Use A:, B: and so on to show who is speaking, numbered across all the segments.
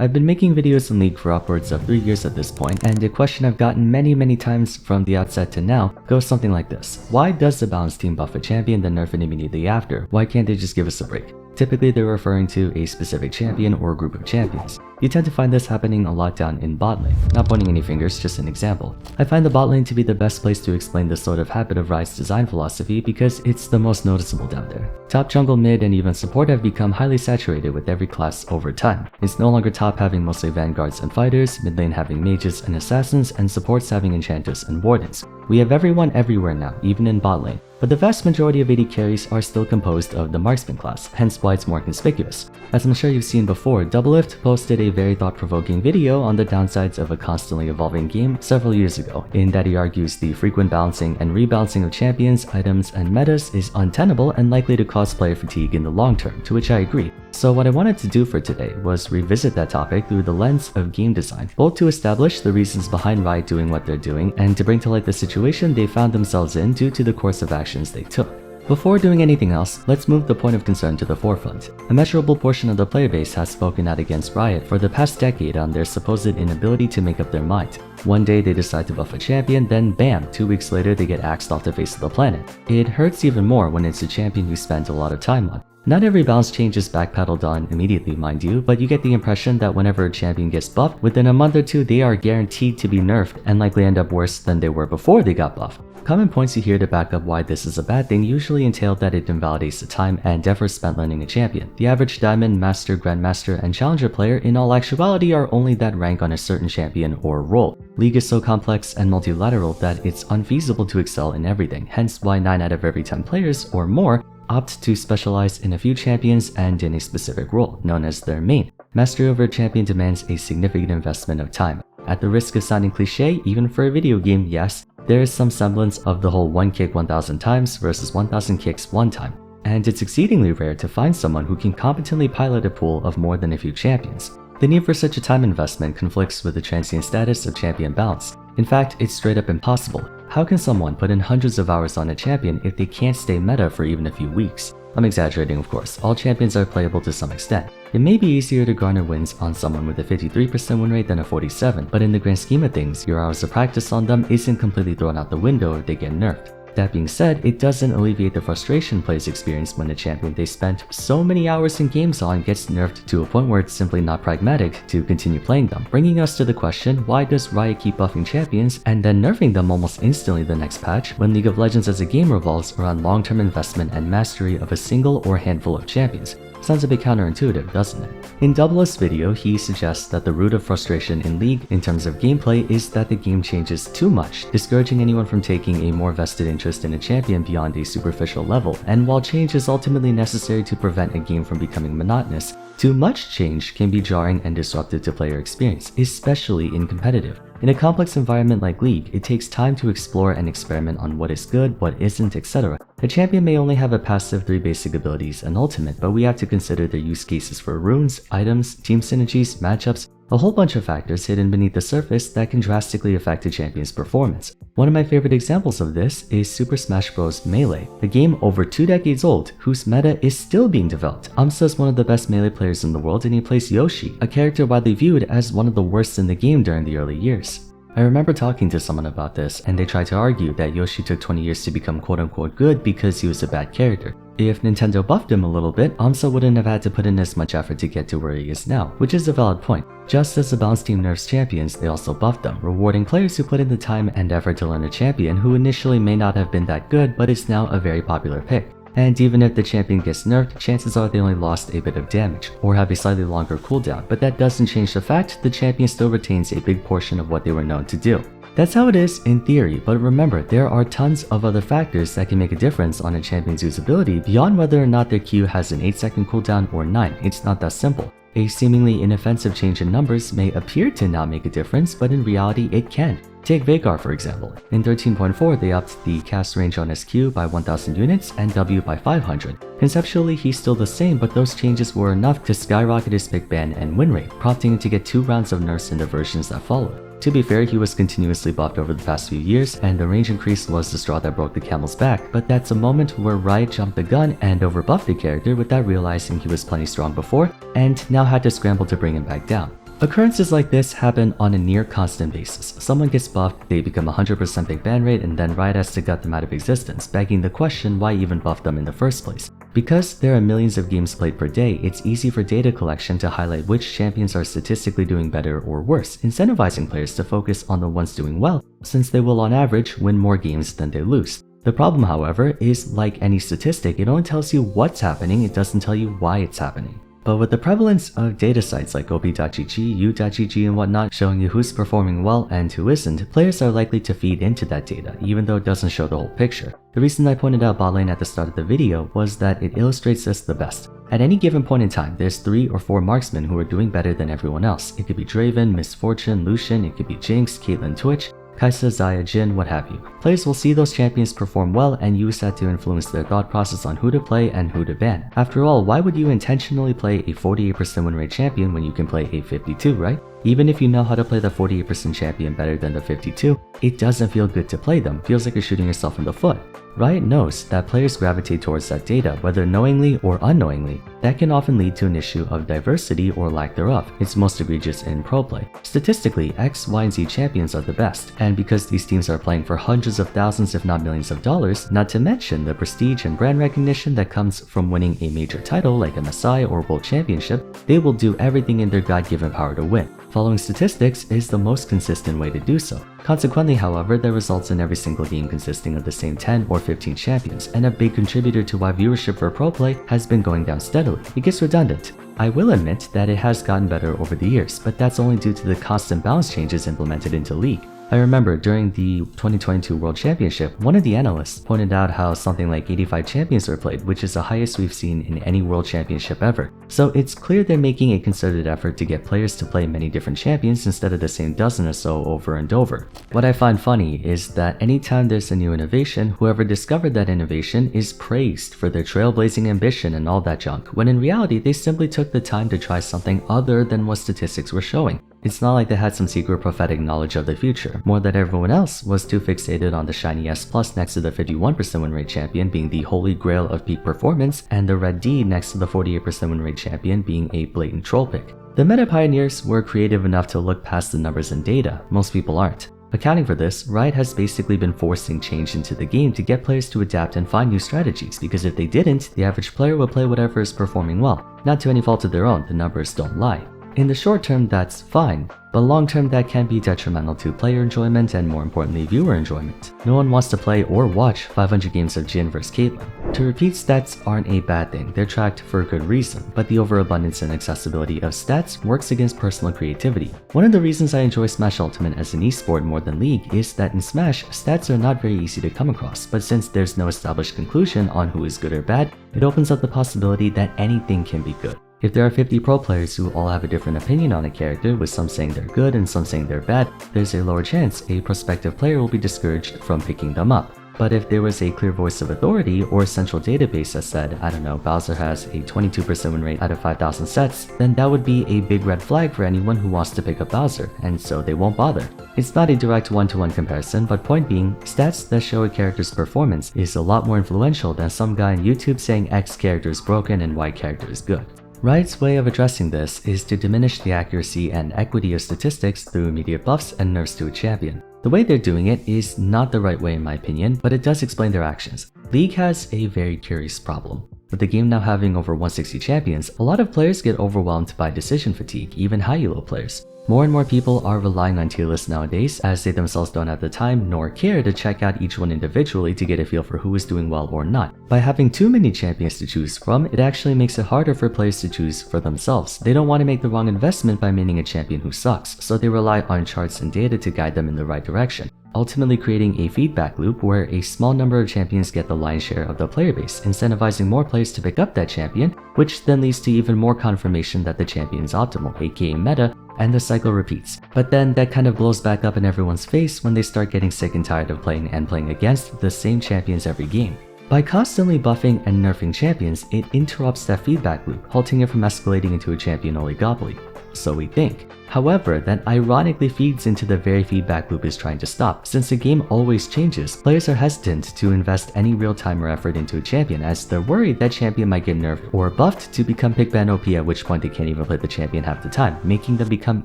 A: I've been making videos in League for upwards of 3 years at this point, and a question I've gotten many times from the outset to now goes something like this. Why does the balanced team buff a champion then nerf it immediately after? Why can't they just give us a break? Typically, they're referring to a specific champion or group of champions. You tend to find this happening a lot down in bot lane. Not pointing any fingers, just an example. I find the bot lane to be the best place to explain this sort of habit of Riot's design philosophy because it's the most noticeable down there. Top jungle, mid, and even support have become highly saturated with every class over time. It's no longer top having mostly vanguards and fighters, mid lane having mages and assassins, and supports having enchanters and wardens. We have everyone everywhere now, even in bot lane. But the vast majority of AD carries are still composed of the marksman class, hence why it's more conspicuous. As I'm sure you've seen before, Doublelift posted a very thought-provoking video on the downsides of a constantly evolving game several years ago, in that he argues the frequent balancing and rebalancing of champions, items, and metas is untenable and likely to cause player fatigue in the long term, to which I agree. So what I wanted to do for today was revisit that topic through the lens of game design, both to establish the reasons behind Riot doing what they're doing and to bring to light the situation they found themselves in due to the course of actions they took. Before doing anything else, let's move the point of concern to the forefront. A measurable portion of the player base has spoken out against Riot for the past decade on their supposed inability to make up their mind. One day they decide to buff a champion, then bam, 2 weeks later they get axed off the face of the planet. It hurts even more when it's a champion you spent a lot of time on. Not every balance change is backpedaled on immediately, mind you, but you get the impression that whenever a champion gets buffed, within a month or two they are guaranteed to be nerfed and likely end up worse than they were before they got buffed. Common points you hear to back up why this is a bad thing usually entail that it invalidates the time and effort spent learning a champion. The average Diamond, Master, Grandmaster, and Challenger player in all actuality are only that rank on a certain champion or role. League is so complex and multilateral that it's unfeasible to excel in everything, hence why 9 out of every 10 players or more opt to specialize in a few champions and in a specific role, known as their main. Mastery over a champion demands a significant investment of time. At the risk of sounding cliche, even for a video game, yes, there is some semblance of the whole 1 kick 1000 times versus 1000 kicks 1 time. And it's exceedingly rare to find someone who can competently pilot a pool of more than a few champions. The need for such a time investment conflicts with the transient status of champion balance. In fact, it's straight up impossible. How can someone put in hundreds of hours on a champion if they can't stay meta for even a few weeks? I'm exaggerating, of course. All champions are playable to some extent. It may be easier to garner wins on someone with a 53% win rate than a 47, but in the grand scheme of things, your hours of practice on them isn't completely thrown out the window if they get nerfed. That being said, it doesn't alleviate the frustration players experience when the champion they spent so many hours in games on gets nerfed to a point where it's simply not pragmatic to continue playing them, bringing us to the question, why does Riot keep buffing champions and then nerfing them almost instantly the next patch when League of Legends as a game revolves around long-term investment and mastery of a single or handful of champions? Sounds a bit counterintuitive, doesn't it? In Doublelift's video, he suggests that the root of frustration in League in terms of gameplay is that the game changes too much, discouraging anyone from taking a more vested interest in a champion beyond a superficial level. And while change is ultimately necessary to prevent a game from becoming monotonous, too much change can be jarring and disruptive to player experience, especially in competitive. In a complex environment like League, it takes time to explore and experiment on what is good, what isn't, etc. A champion may only have a passive 3 basic abilities and ultimate, but we have to consider their use cases for runes, items, team synergies, matchups, a whole bunch of factors hidden beneath the surface that can drastically affect a champion's performance. One of my favorite examples of this is Super Smash Bros. Melee, a game over 2 decades old whose meta is still being developed. Amsa is one of the best Melee players in the world and he plays Yoshi, a character widely viewed as one of the worst in the game during the early years. I remember talking to someone about this, and they tried to argue that Yoshi took 20 years to become quote-unquote good because he was a bad character. If Nintendo buffed him a little bit, Amsa wouldn't have had to put in as much effort to get to where he is now, which is a valid point. Just as the balance team nerfs champions, they also buffed them, rewarding players who put in the time and effort to learn a champion who initially may not have been that good but is now a very popular pick. And even if the champion gets nerfed, chances are they only lost a bit of damage, or have a slightly longer cooldown, but that doesn't change the fact the champion still retains a big portion of what they were known to do. That's how it is in theory, but remember, there are tons of other factors that can make a difference on a champion's usability beyond whether or not their Q has an 8-second cooldown or 9, it's not that simple. A seemingly inoffensive change in numbers may appear to not make a difference, but in reality it can. Take Veigar for example. In 13.4 they upped the cast range on SQ by 1000 units and W by 500. Conceptually he's still the same, but those changes were enough to skyrocket his pick ban and win rate, prompting him to get 2 rounds of nerfs in the versions that followed. To be fair, he was continuously buffed over the past few years, and the range increase was the straw that broke the camel's back, but that's a moment where Riot jumped the gun and overbuffed the character without realizing he was plenty strong before, and now had to scramble to bring him back down. Occurrences like this happen on a near constant basis. Someone gets buffed, they become 100% big ban rate, and then Riot has to gut them out of existence, begging the question why even buff them in the first place. Because there are millions of games played per day, it's easy for data collection to highlight which champions are statistically doing better or worse, incentivizing players to focus on the ones doing well, since they will on average win more games than they lose. The problem, however, is like any statistic, it only tells you what's happening, it doesn't tell you why it's happening. But with the prevalence of data sites like op.gg, u.gg, and whatnot showing you who's performing well and who isn't, players are likely to feed into that data, even though it doesn't show the whole picture. The reason I pointed out bot lane at the start of the video was that it illustrates this the best. At any given point in time, there's 3 or 4 marksmen who are doing better than everyone else. It could be Draven, Misfortune, Lucian, it could be Jinx, Caitlyn, Twitch, Kai'Sa, Xayah, Jhin, what have you. Players will see those champions perform well and use that to influence their thought process on who to play and who to ban. After all, why would you intentionally play a 48% win rate champion when you can play a 52, right? Even if you know how to play the 48% champion better than the 52, it doesn't feel good to play them, feels like you're shooting yourself in the foot. Riot knows that players gravitate towards that data, whether knowingly or unknowingly. That can often lead to an issue of diversity or lack thereof. It's most egregious in pro play. Statistically, X, Y, and Z champions are the best, and because these teams are playing for hundreds of thousands if not millions of dollars, not to mention the prestige and brand recognition that comes from winning a major title like MSI or World Championship, they will do everything in their God-given power to win. Following statistics is the most consistent way to do so. Consequently, however, that results in every single game consisting of the same 10 or 15 champions, and a big contributor to why viewership for pro play has been going down steadily. It gets redundant. I will admit that it has gotten better over the years, but that's only due to the constant balance changes implemented into League. I remember during the 2022 World Championship, one of the analysts pointed out how something like 85 champions were played, which is the highest we've seen in any World Championship ever. So it's clear they're making a concerted effort to get players to play many different champions instead of the same dozen or so over and over. What I find funny is that anytime there's a new innovation, whoever discovered that innovation is praised for their trailblazing ambition and all that junk, when in reality they simply took the time to try something other than what statistics were showing. It's not like they had some secret prophetic knowledge of the future, more that everyone else was too fixated on the shiny S+ next to the 51% win rate champion being the holy grail of peak performance, and the red D next to the 48% win rate champion being a blatant troll pick. The meta pioneers were creative enough to look past the numbers and data, most people aren't. Accounting for this, Riot has basically been forcing change into the game to get players to adapt and find new strategies, because if they didn't, the average player would play whatever is performing well. Not to any fault of their own, the numbers don't lie. In the short term, that's fine, but long term that can be detrimental to player enjoyment and more importantly viewer enjoyment. No one wants to play or watch 500 games of Jhin vs Caitlyn. To repeat stats aren't a bad thing, they're tracked for a good reason, but the overabundance and accessibility of stats works against personal creativity. One of the reasons I enjoy Smash Ultimate as an esport more than League is that in Smash, stats are not very easy to come across, but since there's no established conclusion on who is good or bad, it opens up the possibility that anything can be good. If there are 50 pro players who all have a different opinion on a character, with some saying they're good and some saying they're bad, there's a lower chance a prospective player will be discouraged from picking them up. But if there was a clear voice of authority or a central database that said, I don't know, Bowser has a 22% win rate out of 5,000 sets, then that would be a big red flag for anyone who wants to pick up Bowser, and so they won't bother. It's not a direct one-to-one comparison, but point being, stats that show a character's performance is a lot more influential than some guy on YouTube saying X character is broken and Y character is good. Riot's way of addressing this is to diminish the accuracy and equity of statistics through immediate buffs and nerfs to a champion. The way they're doing it is not the right way in my opinion, but it does explain their actions. League has a very curious problem. With the game now having over 160 champions, a lot of players get overwhelmed by decision fatigue, even high elo players. More and more people are relying on tier lists nowadays, as they themselves don't have the time nor care to check out each one individually to get a feel for who is doing well or not. By having too many champions to choose from, it actually makes it harder for players to choose for themselves. They don't want to make the wrong investment by maining a champion who sucks, so they rely on charts and data to guide them in the right direction, ultimately creating a feedback loop where a small number of champions get the lion's share of the player base, incentivizing more players to pick up that champion, which then leads to even more confirmation that the champion is optimal, aka meta, and the cycle repeats. But then that kind of blows back up in everyone's face when they start getting sick and tired of playing against the same champions every game. By constantly buffing and nerfing champions, it interrupts that feedback loop, halting it from escalating into a champion oligopoly. So we think. However, that ironically feeds into the very feedback loop is trying to stop. Since the game always changes, players are hesitant to invest any real time or effort into a champion as they're worried that champion might get nerfed or buffed to become pick ban OP, at which point they can't even play the champion half the time, making them become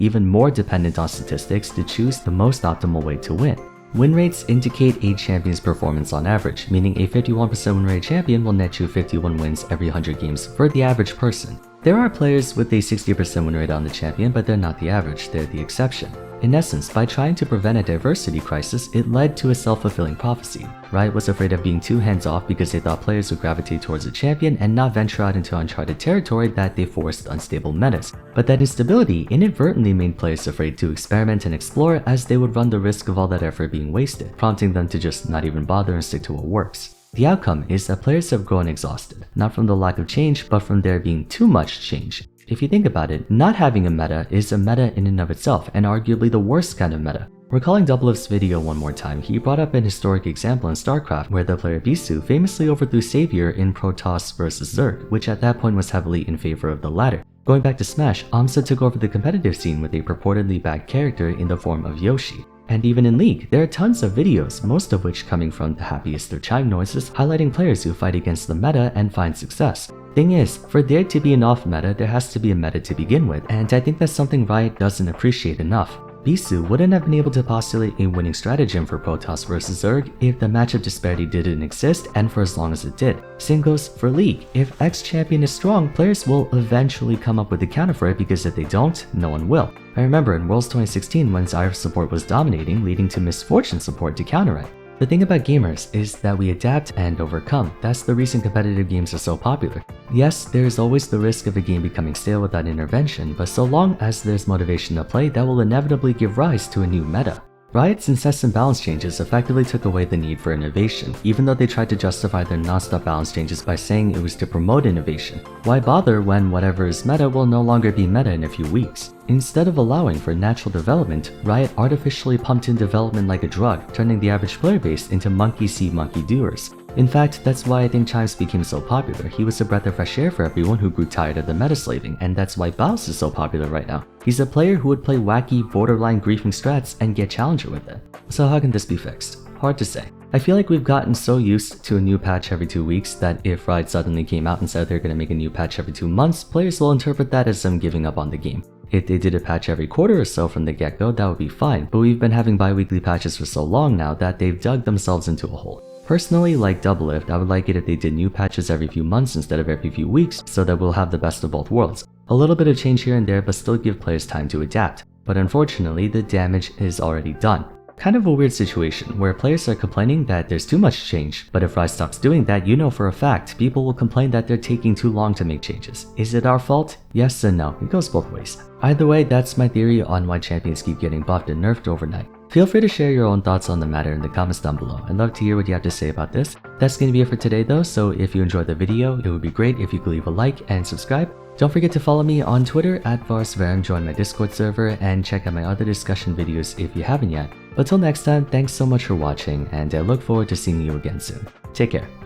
A: even more dependent on statistics to choose the most optimal way to win. Win rates indicate a champion's performance on average, meaning a 51% win rate champion will net you 51 wins every 100 games for the average person. There are players with a 60% win rate on the champion, but they're not the average, they're the exception. In essence, by trying to prevent a diversity crisis, it led to a self-fulfilling prophecy. Riot was afraid of being too hands-off because they thought players would gravitate towards a champion and not venture out into uncharted territory that they forced unstable metas. But that instability inadvertently made players afraid to experiment and explore, as they would run the risk of all that effort being wasted, prompting them to just not even bother and stick to what works. The outcome is that players have grown exhausted, not from the lack of change, but from there being too much change. If you think about it, not having a meta is a meta in and of itself, and arguably the worst kind of meta. Recalling Doublelift's video one more time, he brought up an historic example in StarCraft where the player Bisu famously overthrew Savior in Protoss vs Zerg, which at that point was heavily in favor of the latter. Going back to Smash, Amsa took over the competitive scene with a purportedly bad character in the form of Yoshi. And even in League, there are tons of videos, most of which coming from the happiest of chime noises, highlighting players who fight against the meta and find success. Thing is, for there to be an off meta, there has to be a meta to begin with, and I think that's something Riot doesn't appreciate enough. Bisu wouldn't have been able to postulate a winning stratagem for Protoss vs Zerg if the matchup disparity didn't exist and for as long as it did. Same goes for League. If X champion is strong, players will eventually come up with a counter for it, because if they don't, no one will. I remember in Worlds 2016 when Zyre support was dominating, leading to Misfortune support to counter it. The thing about gamers is that we adapt and overcome. That's the reason competitive games are so popular. Yes, there is always the risk of a game becoming stale without intervention, but so long as there's motivation to play, that will inevitably give rise to a new meta. Riot's incessant balance changes effectively took away the need for innovation, even though they tried to justify their non-stop balance changes by saying it was to promote innovation. Why bother when whatever is meta will no longer be meta in a few weeks? Instead of allowing for natural development, Riot artificially pumped in development like a drug, turning the average player base into monkey see, monkey doers. In fact, that's why I think Chimes became so popular. He was a breath of fresh air for everyone who grew tired of the meta slaving, and that's why Vars is so popular right now. He's a player who would play wacky, borderline griefing strats and get challenger with it. So how can this be fixed? Hard to say. I feel like we've gotten so used to a new patch every 2 weeks that if Riot suddenly came out and said they're going to make a new patch every 2 months, players will interpret that as them giving up on the game. If they did a patch every quarter or so from the get-go, that would be fine, but we've been having bi-weekly patches for so long now that they've dug themselves into a hole. Personally, like Doublelift, I would like it if they did new patches every few months instead of every few weeks, so that we'll have the best of both worlds. A little bit of change here and there, but still give players time to adapt. But unfortunately, the damage is already done. Kind of a weird situation, where players are complaining that there's too much change, but if Riot stops doing that, you know for a fact, people will complain that they're taking too long to make changes. Is it our fault? Yes and no, it goes both ways. Either way, that's my theory on why champions keep getting buffed and nerfed overnight. Feel free to share your own thoughts on the matter in the comments down below. I'd love to hear what you have to say about this. That's going to be it for today though, so if you enjoyed the video, it would be great if you could leave a like and subscribe. Don't forget to follow me on Twitter @Vars, join my Discord server, and check out my other discussion videos if you haven't yet. But till next time, thanks so much for watching, and I look forward to seeing you again soon. Take care.